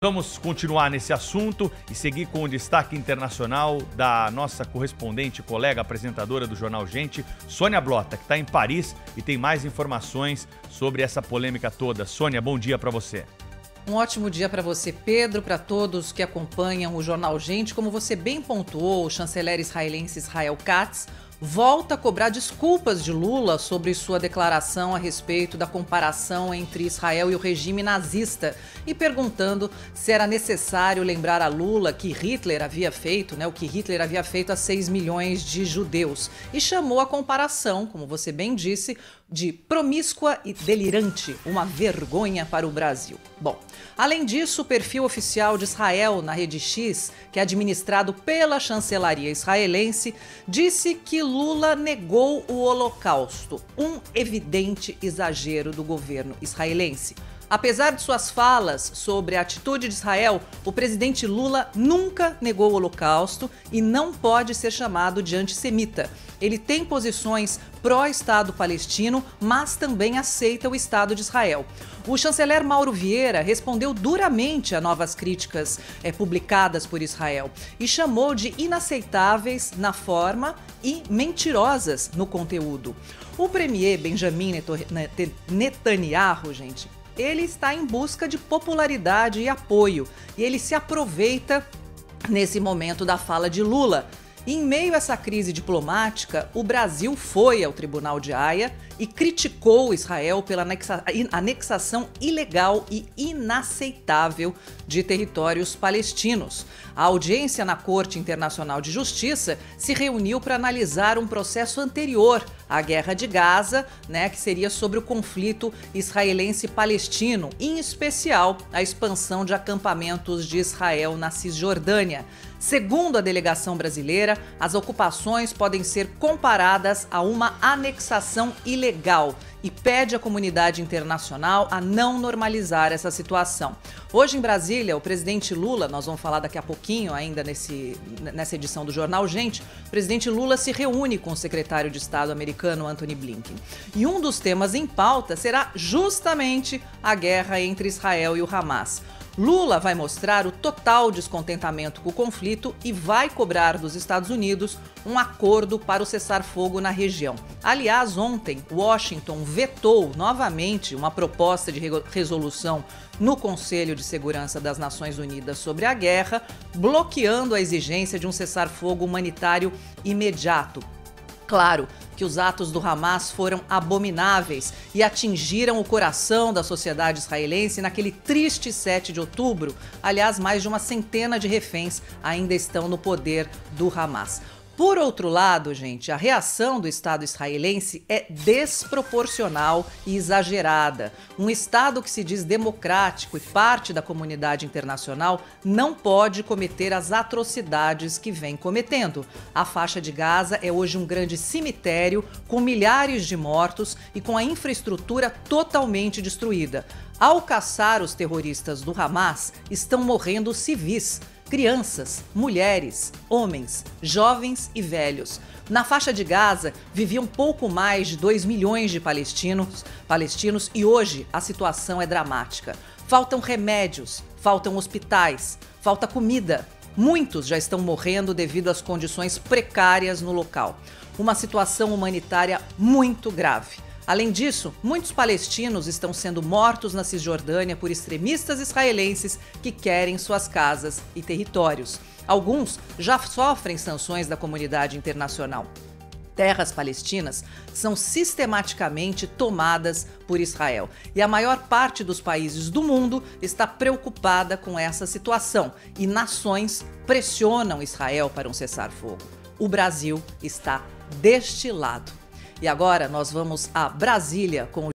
Vamos continuar nesse assunto e seguir com o destaque internacional da nossa correspondente, colega, apresentadora do Jornal Gente, Sônia Blota, que está em Paris e tem mais informações sobre essa polêmica toda. Sônia, bom dia para você. Um ótimo dia para você, Pedro, para todos que acompanham o Jornal Gente. Como você bem pontuou, o chanceler israelense Israel Katz volta a cobrar desculpas de Lula sobre sua declaração a respeito da comparação entre Israel e o regime nazista e perguntando se era necessário lembrar a Lula que Hitler havia feito, o que Hitler havia feito a 6 milhões de judeus, e chamou a comparação, como você bem disse, de promíscua e delirante, uma vergonha para o Brasil. Bom, além disso, o perfil oficial de Israel na Rede X, que é administrado pela chancelaria israelense, disse que Lula negou o Holocausto, um evidente exagero do governo israelense. Apesar de suas falas sobre a atitude de Israel, o presidente Lula nunca negou o Holocausto e não pode ser chamado de antissemita. Ele tem posições pró-Estado palestino, mas também aceita o Estado de Israel. O chanceler Mauro Vieira respondeu duramente a novas críticas publicadas por Israel e chamou de inaceitáveis na forma e mentirosas no conteúdo. O premier Benjamin Netanyahu, ele está em busca de popularidade e apoio, e ele se aproveita nesse momento da fala de Lula. Em meio a essa crise diplomática, o Brasil foi ao Tribunal de Haia e criticou Israel pela anexação ilegal e inaceitável de territórios palestinos. A audiência na Corte Internacional de Justiça se reuniu para analisar um processo anterior à Guerra de Gaza, que seria sobre o conflito israelense-palestino, em especial a expansão de acampamentos de Israel na Cisjordânia. Segundo a delegação brasileira, as ocupações podem ser comparadas a uma anexação ilegal e pede à comunidade internacional a não normalizar essa situação. Hoje em Brasília, o presidente Lula, nós vamos falar daqui a pouquinho ainda nessa edição do Jornal Gente, o presidente Lula se reúne com o secretário de Estado americano Antony Blinken. E um dos temas em pauta será justamente a guerra entre Israel e o Hamas. Lula vai mostrar o total descontentamento com o conflito e vai cobrar dos Estados Unidos um acordo para o cessar-fogo na região. Aliás, ontem, Washington vetou novamente uma proposta de resolução no Conselho de Segurança das Nações Unidas sobre a guerra, bloqueando a exigência de um cessar-fogo humanitário imediato. Claro que os atos do Hamas foram abomináveis e atingiram o coração da sociedade israelense naquele triste 7 de outubro. Aliás, mais de uma centena de reféns ainda estão no poder do Hamas. Por outro lado, a reação do Estado israelense é desproporcional e exagerada. Um Estado que se diz democrático e parte da comunidade internacional não pode cometer as atrocidades que vem cometendo. A faixa de Gaza é hoje um grande cemitério com milhares de mortos e com a infraestrutura totalmente destruída. Ao caçar os terroristas do Hamas, estão morrendo civis. Crianças, mulheres, homens, jovens e velhos. Na faixa de Gaza viviam pouco mais de 2 milhões de palestinos e hoje a situação é dramática. Faltam remédios, faltam hospitais, falta comida. Muitos já estão morrendo devido às condições precárias no local. Uma situação humanitária muito grave. Além disso, muitos palestinos estão sendo mortos na Cisjordânia por extremistas israelenses que querem suas casas e territórios. Alguns já sofrem sanções da comunidade internacional. Terras palestinas são sistematicamente tomadas por Israel. E a maior parte dos países do mundo está preocupada com essa situação. E nações pressionam Israel para um cessar-fogo. O Brasil está deste lado. E agora nós vamos a Brasília com o